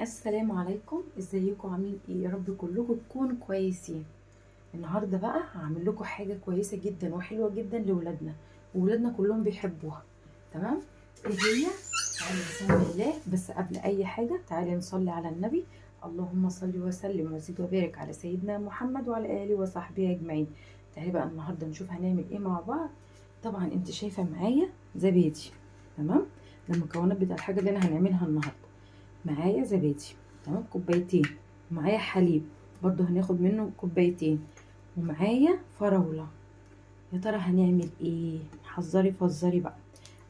السلام عليكم، ازيكم؟ عاملين ايه؟ يا رب كلكم تكونوا كويسين. النهارده بقى هعمل لكم حاجه كويسه جدا وحلوه جدا لاولادنا، وولادنا كلهم بيحبوها. تمام؟ ايه هي؟ تعالي نسمي الله. بس قبل اي حاجه تعالي نصلي على النبي. اللهم صل وسلم وزد وبارك على سيدنا محمد وعلى اله وصحبه اجمعين. تعالي بقى النهارده نشوف هنعمل ايه مع بعض. طبعا انت شايفه معايا زبادي. تمام؟ ده المكونات بتاع الحاجه اللي انا هنعملها النهارده. معايا زبادي، تمام، كوبايتين. ومعايا حليب برضو هناخد منه كوبايتين. ومعايا فراولة. يا ترى هنعمل ايه؟ حذري فزري بقى.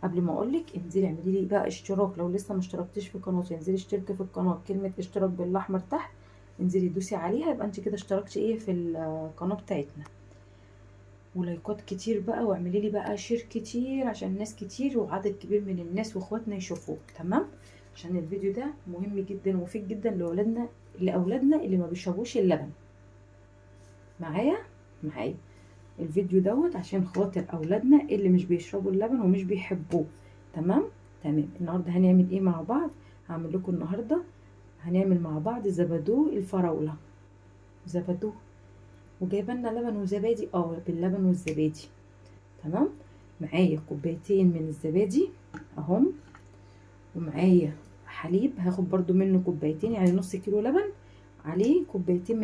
قبل ما اقولك انزلي اعملي لي بقى اشتراك لو لسه ما اشتركتيش في قناتي. انزلي اشتركي في القناه، كلمه اشتراك بالاحمر تحت، انزلي دوسي عليها، يبقى انت كده اشتركتي ايه في القناه بتاعتنا. ولايكات كتير بقى، واعملي لي بقى شير كتير عشان ناس كتير وعدد كبير من الناس واخواتنا يشوفوه. تمام؟ عشان الفيديو ده مهم جدا ومفيد جدا لاولادنا اللي ما بيشربوش اللبن. معايا الفيديو دوت عشان خاطر اولادنا اللي مش بيشربوا اللبن ومش بيحبوه. تمام. النهارده هنعمل ايه مع بعض؟ هعمل لكم النهارده، هنعمل مع بعض زبادو الفراوله. زبادو، وجايبه لنا لبن وزبادي، باللبن والزبادي. تمام. معايا كوبايتين من الزبادي اهم، ومعايا حليب هاخد برضو منه كوبايتين، يعني نص كيلو لبن عليه كوبايتين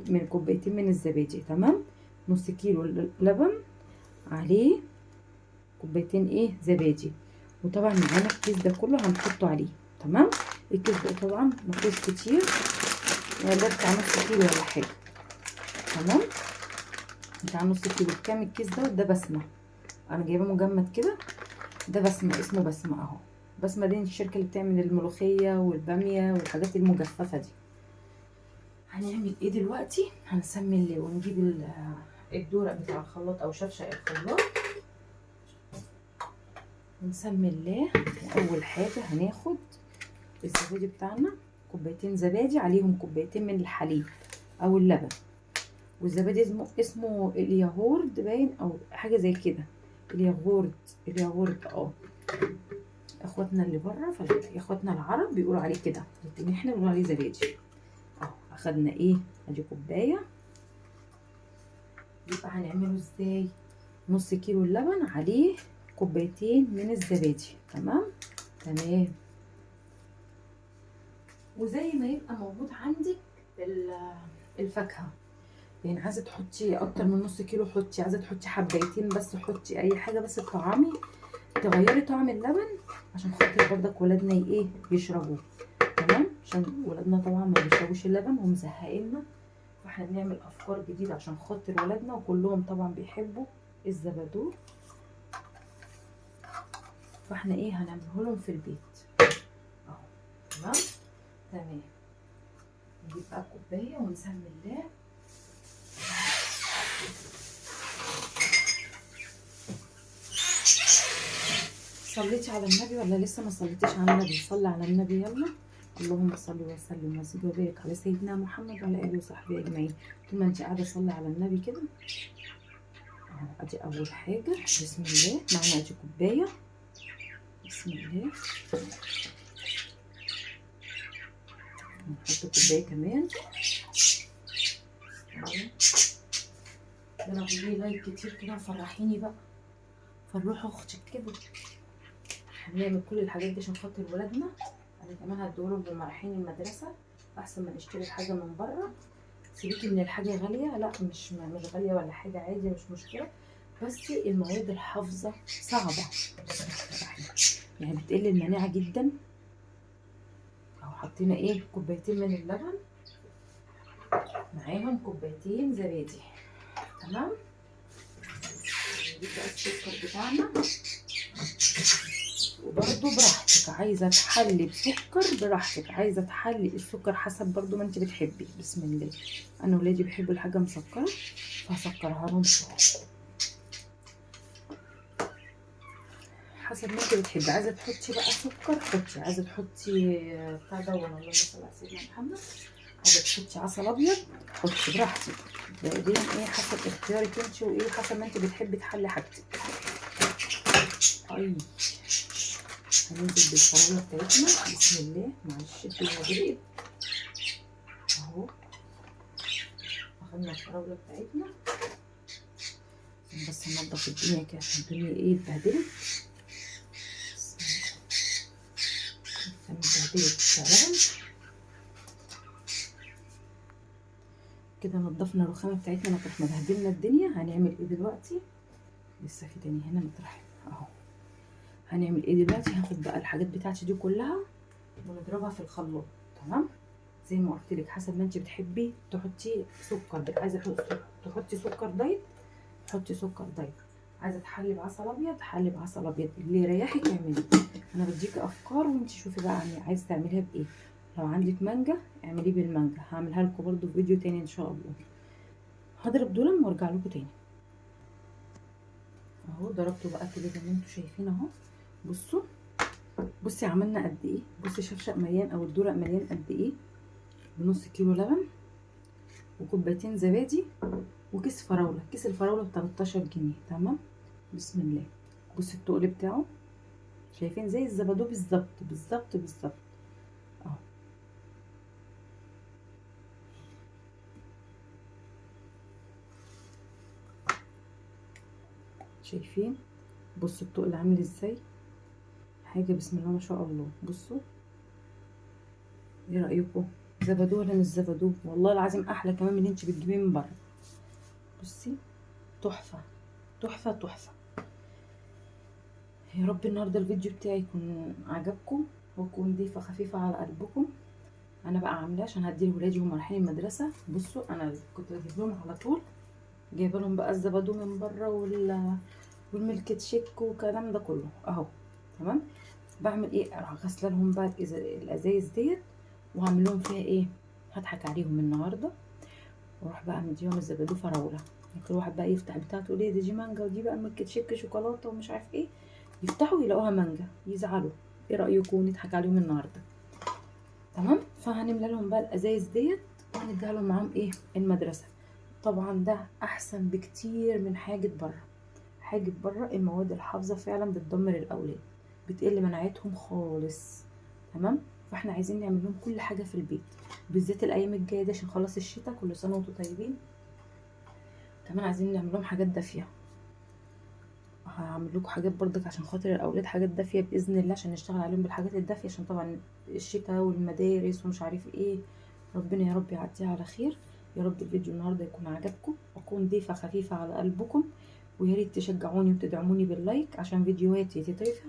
من كوبايتين من الزبادي. تمام. نص كيلو لبن عليه كوبايتين زبادي. وطبعا معانا الكيس ده كله هنحطه عليه. تمام. الكيس ده طبعا مفيهوش كتير، يعني ده بتاع نص كيلو ولا حاجه. تمام. بتاع نص كيلو. كام الكيس ده بسمه، انا جايبه مجمد كده. ده بسمه، اسمه بسمه اهو. بسمه دي الشركه اللي بتعمل الملوخيه والباميه والحاجات المجففه دي. هنعمل ايه دلوقتي؟ هنسمي الله ونجيب الدورق بتاع الخلاط او شفشق الخلاط ونسمي الله. واول حاجه هناخد الزبادي بتاعنا، كوبايتين زبادي عليهم كوبايتين من الحليب او اللبن. والزبادي اسمه الياغورت باين او حاجه زي كده. الياغورت اخواتنا اللي بره، اخواتنا العرب بيقولوا عليه كده، لكن احنا بنقول عليه زبادي. اخدنا ادي كوبايه. يبقى هنعمله ازاي؟ نص كيلو اللبن عليه كوبايتين من الزبادي. تمام. وزي ما يبقى موجود عندك الفاكهه، يعني عايزه تحطي اكتر من نص كيلو حطي، عايزه تحطي حبايتين بس حطي، اي حاجه بس تطعمي تغيري طعم اللبن عشان خاطر برضك ولادنا يشربوه. تمام. عشان ولادنا طبعا ما بيشربوش اللبن ومزهقيننا، فاحنا بنعمل افكار جديده عشان خاطر ولادنا، وكلهم طبعا بيحبوا الزبادو، فاحنا هنعمله لهم في البيت اهو. تمام. نجيب بقى كوبايه ونسمي الله. صليتي على النبي ولا لسه ما صليتيش على النبي؟ صلي على النبي يلا. اللهم صل وسلم وزد وبارك على سيدنا محمد وعلى اله وصحبه اجمعين. طول ما انت قاعده صلي على النبي كده اهو. ادي اول حاجه، بسم الله. معانا ادي كوبايه، بسم الله. نحط كوبايه كمان. يلا قولي لايك كتير كده وفرحيني بقى، فرحوا اختك كده. هنعمل كل الحاجات دي عشان خاطر ولادنا. انا كمان هديهولهم لما رايحين المدرسه، احسن ما نشتري الحاجه من بره. سيبيكي من الحاجه غاليه، لا مش غاليه ولا حاجه، عادي مش مشكله، بس المواد الحافظه صعبه يعني بتقل المناعه جدا. اهو حطينا كوبايتين من اللبن معاهم كوبايتين زبادي. تمام. نجيب بقى السكر بتاعنا، وبرده براحتك، عايزه تحلي بسكر براحتك، عايزه تحلي السكر حسب برده ما انت بتحبي. بسم الله. انا ولادي بيحبوا الحاجه مسكره فهسكرها لهم شويه حسب ما انت بتحبي. عايزه تحطي بقى سكر حطي، عايزه تحطي بتاع ده، اللهم صل على سيدنا محمد، عايزه تحطي عسل ابيض حطي براحتك. دي حسب اختيارك انت، حسب ما انت بتحبي تحلي حاجتك. هننزل بالفراوله بتاعتنا. بسم الله. معلش الدنيا غرقت. اهو اخدنا الفراوله بتاعتنا بس ننضف الدنيا كده عشان الدنيا ايه اتبهدلت. اتبهدلت فعلا كده. نضفنا الرخامه بتاعتنا مطرح ما بهدلنا الدنيا. هنعمل ايه دلوقتي؟ لسه في تاني هنا مطرح اهو. هنعمل ايه دلوقتي؟ هاخد بقى الحاجات بتاعتي دي كلها ونضربها في الخلاط. تمام زي ما قلت لك، حسب ما انت بتحبي تحطي سكر. عايزه تحطي سكر دايت حطي سكر دايت، عايزه تحلي بعسل ابيض حلي بعسل ابيض، اللي يريحك اعملي. انا بديكي افكار وانت شوفي بقى عايزه تعمليها بايه. لو عندك مانجا اعمليه بالمانجا، هعملها لكم برده في فيديو تاني ان شاء الله. هضرب دول وارجع لكم تاني. اهو ضربته بقى كده زي ما انتم شايفين اهو. بصوا بصي عملنا قد ايه. بصي شفشق مليان او الدرق مليان قد ايه، بنص كيلو لبن وكوبايتين زبادي وكيس فراوله. كيس الفراوله ب 13 جنيه. تمام بسم الله. بصي التقل بتاعه شايفين زي الزبادو بالظبط بالظبط بالظبط اهو. شايفين بصوا التقل عامل ازاي، حاجه بسم الله ما شاء الله. بصوا ايه رايكم؟ زبادو ولا مش زبادو؟ والله العظيم احلى كمان من اللي انت بتجيبيه من بره. بصي تحفه تحفه تحفه. يا رب النهارده الفيديو بتاعي يكون عجبكم ويكون ضيفه خفيفه على قلبكم. انا بقى عاملاه عشان هدي لولادي وهم رايحين المدرسه. بصوا انا كنت بجيب لهم على طول، جايبه لهم بقى الزبادو من بره والميلك تشيك والكلام ده كله اهو. تمام بعمل ايه؟ اروح غسله لهم بقى الازايز ديت وهعمل لهم فيها ايه. هضحك عليهم النهارده واروح بقى مديهم الزبادو فراوله. كل واحد بقى يفتح بتاعته ليه دي مانجا ودي بقى ميلك تشيك شوكولاته ومش عارف ايه، يفتحوا يلاقوها مانجا يزعلوا. ايه رايكم نضحك عليهم النهارده؟ تمام فهنملى لهم بقى الازايز ديت وهنديها لهم معاهم ايه المدرسه. طبعا ده احسن بكتير من حاجه بره. حاجه بره المواد الحافظه فعلا بتدمر الاولاد، بتقل مناعتهم خالص. تمام فاحنا عايزين نعمل لهم كل حاجه في البيت، بالذات الايام الجايه دي عشان خلاص الشتاء. كل سنه وانتم طيبين. كمان عايزين نعمل لهم حاجات دافيه. هعمل لكم حاجات برضك عشان خاطر الاولاد، حاجات دافيه باذن الله عشان نشتغل عليهم بالحاجات الدافيه، عشان طبعا الشتاء والمدارس ومش عارف ايه. ربنا يا رب يعديها على خير. يا رب الفيديو النهارده يكون عجبكم واكون ضيفه خفيفه على قلبكم، ويا ريت تشجعوني وتدعموني باللايك عشان فيديوهاتي تترفع.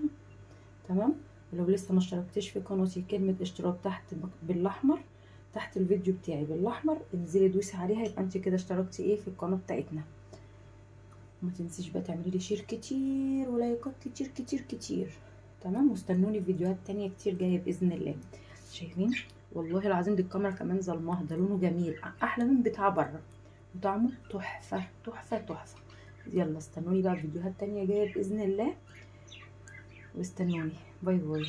تمام ولو لسه ما اشتركتش في قناتي كلمه اشتراك تحت بالاحمر، تحت الفيديو بتاعي بالاحمر انزلي دوسي عليها، يبقى انت كده اشتركتي ايه في القناه بتاعتنا. وما تنسيش بقى تعملي لي شير كتير ولايكات كتير كتير كتير. تمام واستنوني في فيديوهات تانية كتير جايه باذن الله. شايفين والله العظيم دي الكاميرا كمان ظلماه، ده لونه جميل احلى من بتاع بره وطعمه تحفه تحفه تحفه. يلا استنوني بقى في فيديوهات تانية جايه باذن الله واستنوني. باي باي.